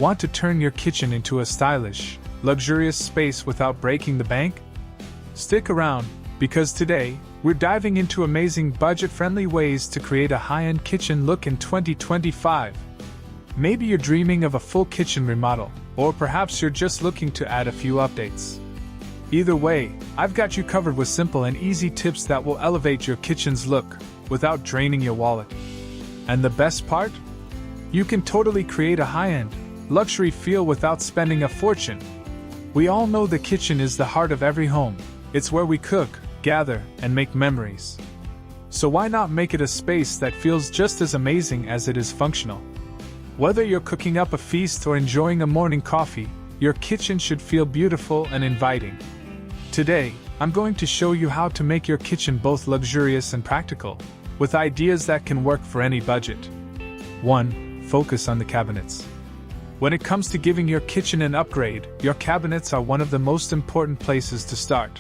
Want to turn your kitchen into a stylish, luxurious space without breaking the bank? Stick around, because today, we're diving into amazing budget-friendly ways to create a high-end kitchen look in 2025. Maybe you're dreaming of a full kitchen remodel, or perhaps you're just looking to add a few updates. Either way, I've got you covered with simple and easy tips that will elevate your kitchen's look without draining your wallet. And the best part? You can totally create a high-end, luxury feel without spending a fortune. We all know the kitchen is the heart of every home. It's where we cook, gather, and make memories. So why not make it a space that feels just as amazing as it is functional? Whether you're cooking up a feast or enjoying a morning coffee, your kitchen should feel beautiful and inviting. Today, I'm going to show you how to make your kitchen both luxurious and practical, with ideas that can work for any budget. 1. Focus on the cabinets. When it comes to giving your kitchen an upgrade, your cabinets are one of the most important places to start.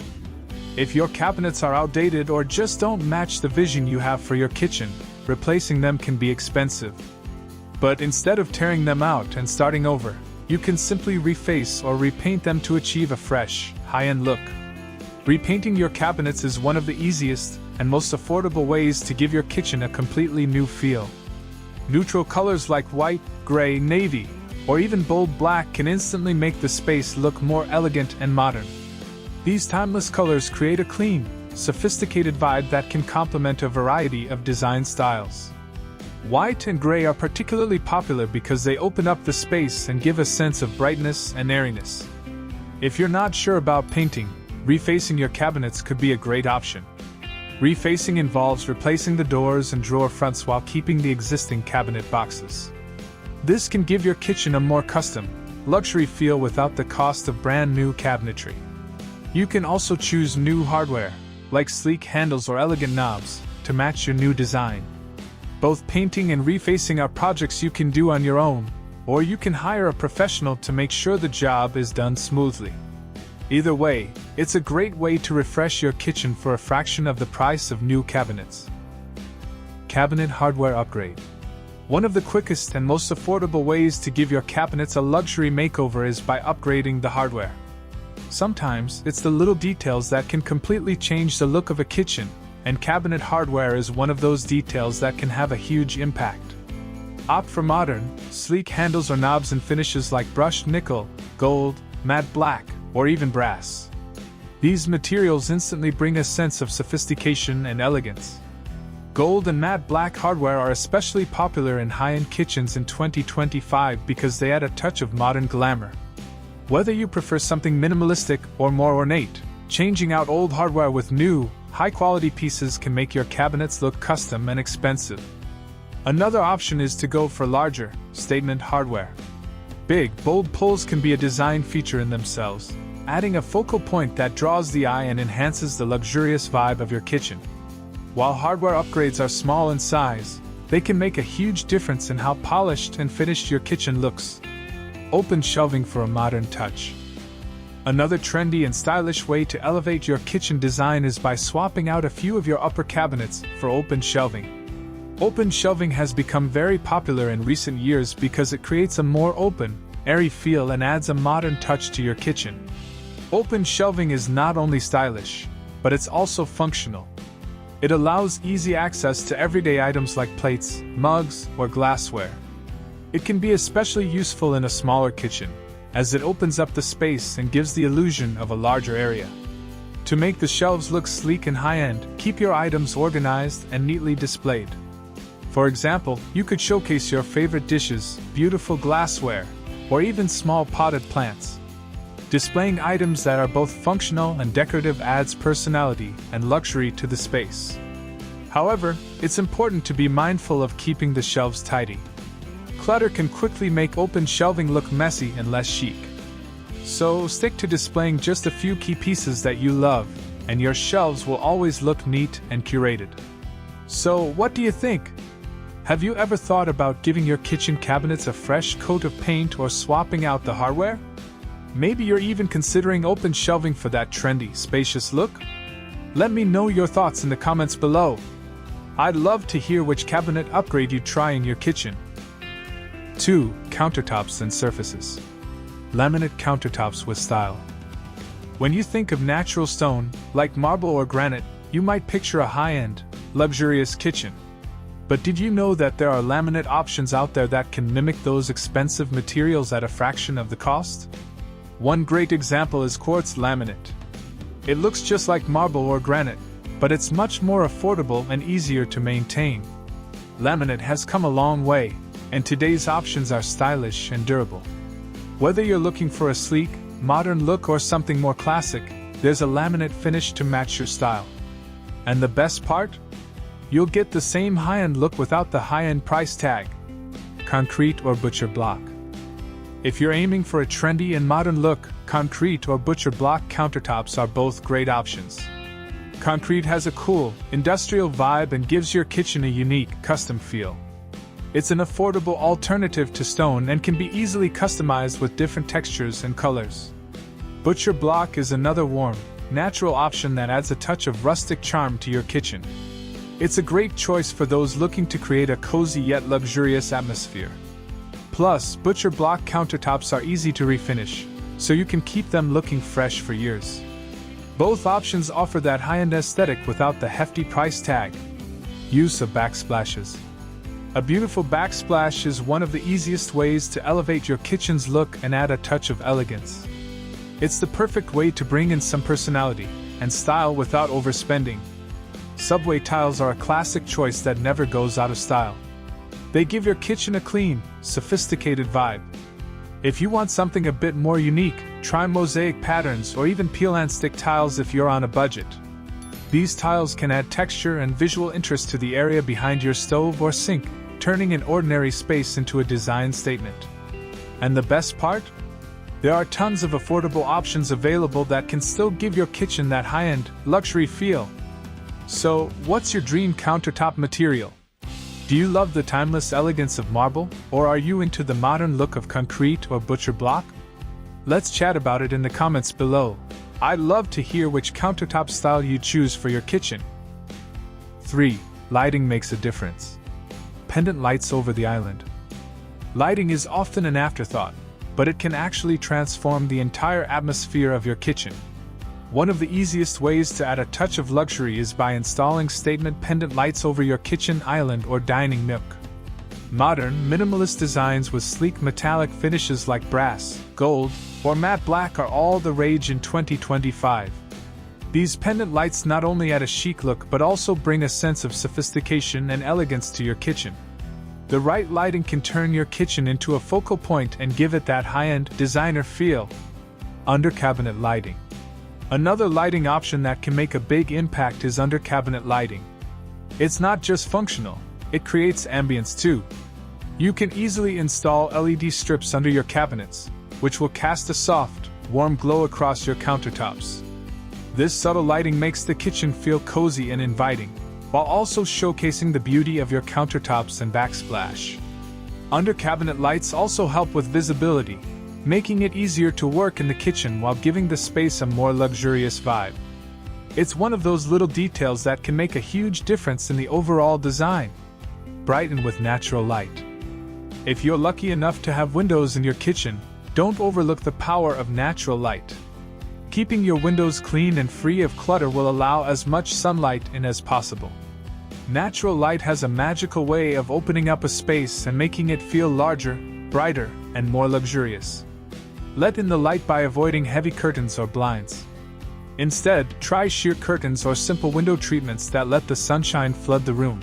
If your cabinets are outdated or just don't match the vision you have for your kitchen, replacing them can be expensive. But instead of tearing them out and starting over, you can simply reface or repaint them to achieve a fresh, high-end look. Repainting your cabinets is one of the easiest and most affordable ways to give your kitchen a completely new feel. Neutral colors like white, gray, navy, or even bold black can instantly make the space look more elegant and modern. These timeless colors create a clean, sophisticated vibe that can complement a variety of design styles. White and gray are particularly popular because they open up the space and give a sense of brightness and airiness. If you're not sure about painting, refacing your cabinets could be a great option. Refacing involves replacing the doors and drawer fronts while keeping the existing cabinet boxes. This can give your kitchen a more custom, luxury feel without the cost of brand new cabinetry. You can also choose new hardware, like sleek handles or elegant knobs, to match your new design. Both painting and refacing are projects you can do on your own, or you can hire a professional to make sure the job is done smoothly. Either way, it's a great way to refresh your kitchen for a fraction of the price of new cabinets. Cabinet hardware upgrade. One of the quickest and most affordable ways to give your cabinets a luxury makeover is by upgrading the hardware. Sometimes, it's the little details that can completely change the look of a kitchen, and cabinet hardware is one of those details that can have a huge impact. Opt for modern, sleek handles or knobs and finishes like brushed nickel, gold, matte black, or even brass. These materials instantly bring a sense of sophistication and elegance. Gold and matte black hardware are especially popular in high-end kitchens in 2025 because they add a touch of modern glamour. Whether you prefer something minimalistic or more ornate, changing out old hardware with new, high-quality pieces can make your cabinets look custom and expensive. Another option is to go for larger, statement hardware. Big, bold pulls can be a design feature in themselves, adding a focal point that draws the eye and enhances the luxurious vibe of your kitchen. While hardware upgrades are small in size, they can make a huge difference in how polished and finished your kitchen looks. Open shelving for a modern touch. Another trendy and stylish way to elevate your kitchen design is by swapping out a few of your upper cabinets for open shelving. Open shelving has become very popular in recent years because it creates a more open, airy feel and adds a modern touch to your kitchen. Open shelving is not only stylish, but it's also functional. It allows easy access to everyday items like plates, mugs, or glassware. It can be especially useful in a smaller kitchen, as it opens up the space and gives the illusion of a larger area. To make the shelves look sleek and high-end, keep your items organized and neatly displayed. For example, you could showcase your favorite dishes, beautiful glassware, or even small potted plants. Displaying items that are both functional and decorative adds personality and luxury to the space. However, it's important to be mindful of keeping the shelves tidy. Clutter can quickly make open shelving look messy and less chic. So stick to displaying just a few key pieces that you love, and your shelves will always look neat and curated. So, what do you think? Have you ever thought about giving your kitchen cabinets a fresh coat of paint or swapping out the hardware? Maybe you're even considering open shelving for that trendy, spacious look? Let me know your thoughts in the comments below. I'd love to hear which cabinet upgrade you try in your kitchen. 2. Countertops and surfaces. Laminate countertops with style. When you think of natural stone, like marble or granite, you might picture a high-end, luxurious kitchen. But did you know that there are laminate options out there that can mimic those expensive materials at a fraction of the cost? One great example is quartz laminate. It looks just like marble or granite, but it's much more affordable and easier to maintain. Laminate has come a long way, and today's options are stylish and durable. Whether you're looking for a sleek, modern look or something more classic, there's a laminate finish to match your style. And the best part? You'll get the same high-end look without the high-end price tag. Concrete or butcher block. If you're aiming for a trendy and modern look, concrete or butcher block countertops are both great options. Concrete has a cool, industrial vibe and gives your kitchen a unique, custom feel. It's an affordable alternative to stone and can be easily customized with different textures and colors. Butcher block is another warm, natural option that adds a touch of rustic charm to your kitchen. It's a great choice for those looking to create a cozy yet luxurious atmosphere. Plus, butcher block countertops are easy to refinish, so you can keep them looking fresh for years. Both options offer that high-end aesthetic without the hefty price tag. Use of backsplashes. A beautiful backsplash is one of the easiest ways to elevate your kitchen's look and add a touch of elegance. It's the perfect way to bring in some personality and style without overspending. Subway tiles are a classic choice that never goes out of style. They give your kitchen a clean, sophisticated vibe. If you want something a bit more unique, try mosaic patterns or even peel and stick tiles if you're on a budget. These tiles can add texture and visual interest to the area behind your stove or sink, turning an ordinary space into a design statement. And the best part? There are tons of affordable options available that can still give your kitchen that high-end, luxury feel. So, what's your dream countertop material? Do you love the timeless elegance of marble, or are you into the modern look of concrete or butcher block? Let's chat about it in the comments below. I'd love to hear which countertop style you choose for your kitchen. 3. Lighting makes a difference. Pendant lights over the island. Lighting is often an afterthought, but it can actually transform the entire atmosphere of your kitchen. One of the easiest ways to add a touch of luxury is by installing statement pendant lights over your kitchen island or dining nook. Modern, minimalist designs with sleek metallic finishes like brass, gold, or matte black are all the rage in 2025. These pendant lights not only add a chic look but also bring a sense of sophistication and elegance to your kitchen. The right lighting can turn your kitchen into a focal point and give it that high-end, designer feel. Under cabinet lighting. Another lighting option that can make a big impact is under cabinet lighting. It's not just functional, it creates ambience too. You can easily install LED strips under your cabinets, which will cast a soft, warm glow across your countertops. This subtle lighting makes the kitchen feel cozy and inviting, while also showcasing the beauty of your countertops and backsplash. Under cabinet lights also help with visibility, making it easier to work in the kitchen while giving the space a more luxurious vibe. It's one of those little details that can make a huge difference in the overall design. Brighten with natural light. If you're lucky enough to have windows in your kitchen, don't overlook the power of natural light. Keeping your windows clean and free of clutter will allow as much sunlight in as possible. Natural light has a magical way of opening up a space and making it feel larger, brighter, and more luxurious. Let in the light by avoiding heavy curtains or blinds. Instead, try sheer curtains or simple window treatments that let the sunshine flood the room.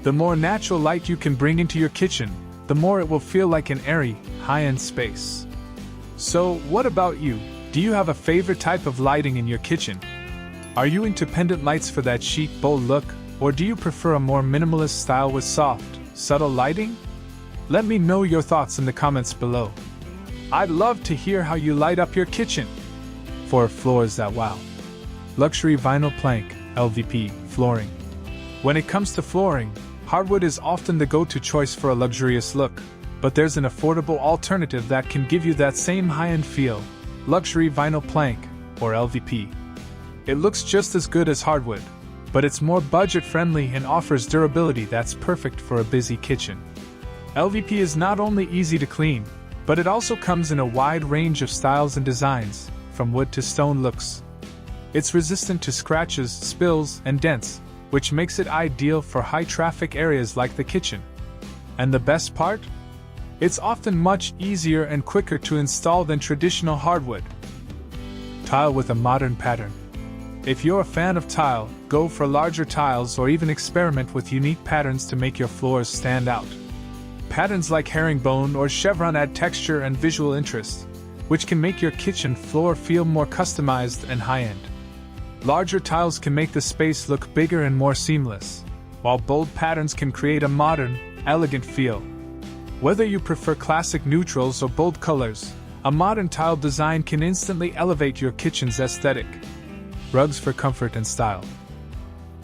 The more natural light you can bring into your kitchen, the more it will feel like an airy, high-end space. So, what about you? Do you have a favorite type of lighting in your kitchen? Are you into pendant lights for that chic, bold look, or do you prefer a more minimalist style with soft, subtle lighting? Let me know your thoughts in the comments below. I'd love to hear how you light up your kitchen. 4. Floors that wow. Luxury vinyl plank, LVP, flooring. When it comes to flooring, hardwood is often the go-to choice for a luxurious look, but there's an affordable alternative that can give you that same high-end feel, luxury vinyl plank, or LVP. It looks just as good as hardwood, but it's more budget-friendly and offers durability that's perfect for a busy kitchen. LVP is not only easy to clean, but it also comes in a wide range of styles and designs, from wood to stone looks. It's resistant to scratches, spills, and dents, which makes it ideal for high-traffic areas like the kitchen. And the best part? It's often much easier and quicker to install than traditional hardwood. Tile with a modern pattern. If you're a fan of tile, go for larger tiles or even experiment with unique patterns to make your floors stand out. Patterns like herringbone or chevron add texture and visual interest, which can make your kitchen floor feel more customized and high-end. Larger tiles can make the space look bigger and more seamless, while bold patterns can create a modern, elegant feel. Whether you prefer classic neutrals or bold colors, a modern tile design can instantly elevate your kitchen's aesthetic. Rugs for comfort and style.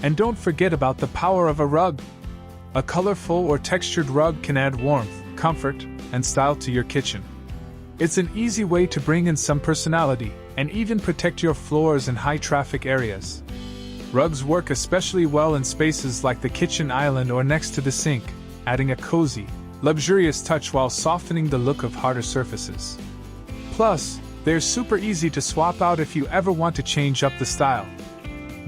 And don't forget about the power of a rug. A colorful or textured rug can add warmth, comfort, and style to your kitchen. It's an easy way to bring in some personality and even protect your floors in high-traffic areas. Rugs work especially well in spaces like the kitchen island or next to the sink, adding a cozy, luxurious touch while softening the look of harder surfaces. Plus, they're super easy to swap out if you ever want to change up the style.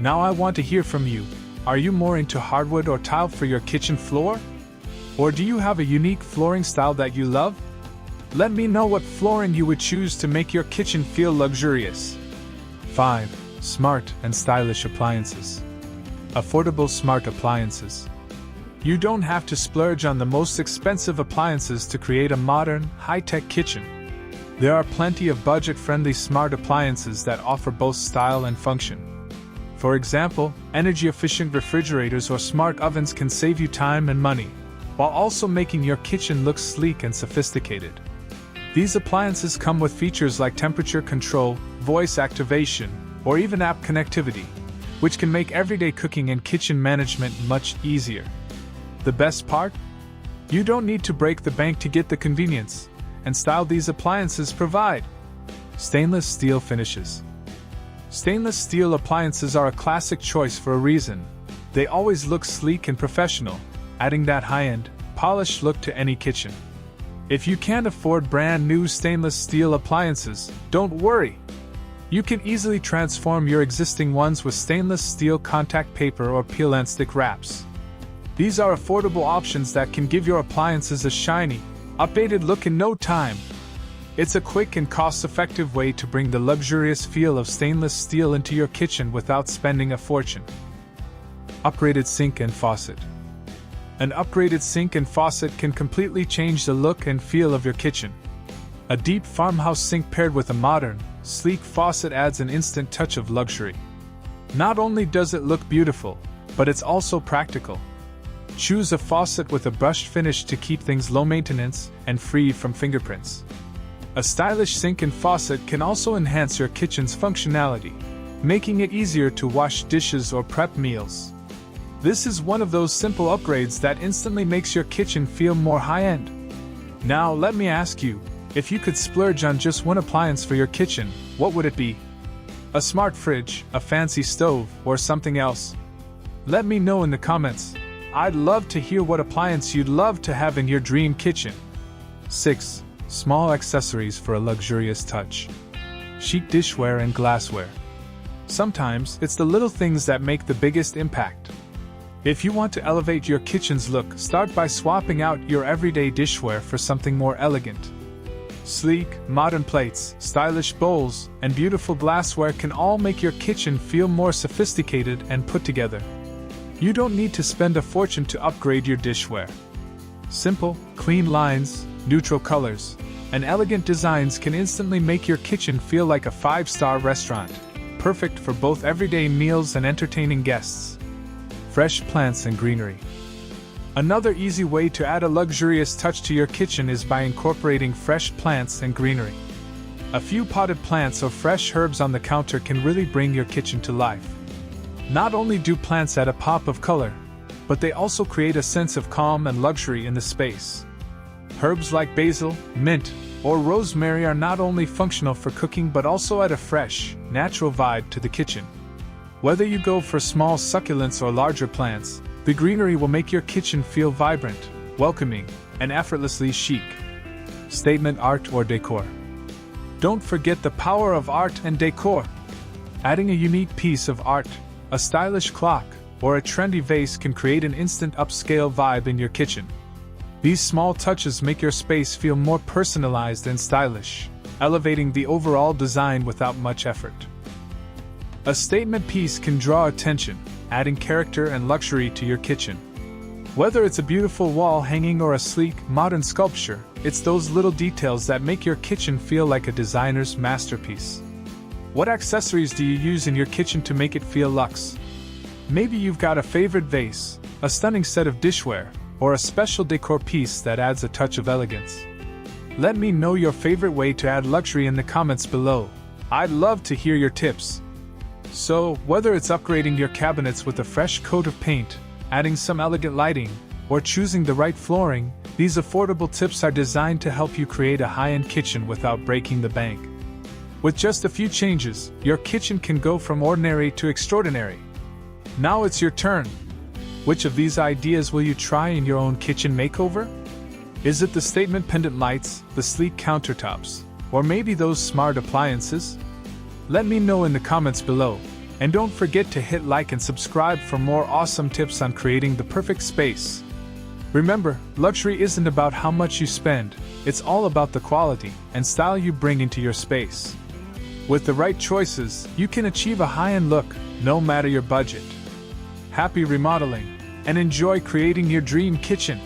Now I want to hear from you. Are you more into hardwood or tile for your kitchen floor? Or do you have a unique flooring style that you love? Let me know what flooring you would choose to make your kitchen feel luxurious. 5. Smart and stylish appliances. Affordable smart appliances. You don't have to splurge on the most expensive appliances to create a modern, high-tech kitchen. There are plenty of budget-friendly smart appliances that offer both style and function. For example, energy-efficient refrigerators or smart ovens can save you time and money, while also making your kitchen look sleek and sophisticated. These appliances come with features like temperature control, voice activation, or even app connectivity, which can make everyday cooking and kitchen management much easier. The best part? You don't need to break the bank to get the convenience and style these appliances provide. Stainless steel finishes. Stainless steel appliances are a classic choice for a reason. They always look sleek and professional, adding that high-end, polished look to any kitchen. If you can't afford brand new stainless steel appliances, don't worry. You can easily transform your existing ones with stainless steel contact paper or peel-and-stick wraps. These are affordable options that can give your appliances a shiny, updated look in no time. It's a quick and cost-effective way to bring the luxurious feel of stainless steel into your kitchen without spending a fortune. Upgraded sink and faucet. An upgraded sink and faucet can completely change the look and feel of your kitchen. A deep farmhouse sink paired with a modern, sleek faucet adds an instant touch of luxury. Not only does it look beautiful, but it's also practical. Choose a faucet with a brushed finish to keep things low maintenance and free from fingerprints. A stylish sink and faucet can also enhance your kitchen's functionality, making it easier to wash dishes or prep meals. This is one of those simple upgrades that instantly makes your kitchen feel more high-end. Now let me ask you, if you could splurge on just one appliance for your kitchen, what would it be? A smart fridge, a fancy stove, or something else? Let me know in the comments. I'd love to hear what appliance you'd love to have in your dream kitchen. 6. Small accessories for a luxurious touch. Chic dishware and glassware. Sometimes it's the little things that make the biggest impact. If you want to elevate your kitchen's look, start by swapping out your everyday dishware for something more elegant. Sleek, modern plates, stylish bowls, and beautiful glassware can all make your kitchen feel more sophisticated and put together. You don't need to spend a fortune to upgrade your dishware. Simple, clean lines, neutral colors, and elegant designs can instantly make your kitchen feel like a 5-star restaurant, perfect for both everyday meals and entertaining guests. Fresh plants and greenery. Another easy way to add a luxurious touch to your kitchen is by incorporating fresh plants and greenery. A few potted plants or fresh herbs on the counter can really bring your kitchen to life. Not only do plants add a pop of color, but they also create a sense of calm and luxury in the space. Herbs like basil, mint, or rosemary are not only functional for cooking but also add a fresh, natural vibe to the kitchen. Whether you go for small succulents or larger plants, the greenery will make your kitchen feel vibrant, welcoming, and effortlessly chic. Statement art or decor. Don't forget the power of art and decor. Adding a unique piece of art, a stylish clock, or a trendy vase can create an instant upscale vibe in your kitchen. These small touches make your space feel more personalized and stylish, elevating the overall design without much effort. A statement piece can draw attention, adding character and luxury to your kitchen. Whether it's a beautiful wall hanging or a sleek, modern sculpture, it's those little details that make your kitchen feel like a designer's masterpiece. What accessories do you use in your kitchen to make it feel luxe? Maybe you've got a favorite vase, a stunning set of dishware, or a special decor piece that adds a touch of elegance. Let me know your favorite way to add luxury in the comments below. I'd love to hear your tips. So, whether it's upgrading your cabinets with a fresh coat of paint, adding some elegant lighting, or choosing the right flooring, these affordable tips are designed to help you create a high-end kitchen without breaking the bank. With just a few changes, your kitchen can go from ordinary to extraordinary. Now it's your turn. Which of these ideas will you try in your own kitchen makeover? Is it the statement pendant lights, the sleek countertops, or maybe those smart appliances? Let me know in the comments below, and don't forget to hit like and subscribe for more awesome tips on creating the perfect space. Remember, luxury isn't about how much you spend, it's all about the quality and style you bring into your space. With the right choices, you can achieve a high-end look, no matter your budget. Happy remodeling, and enjoy creating your dream kitchen.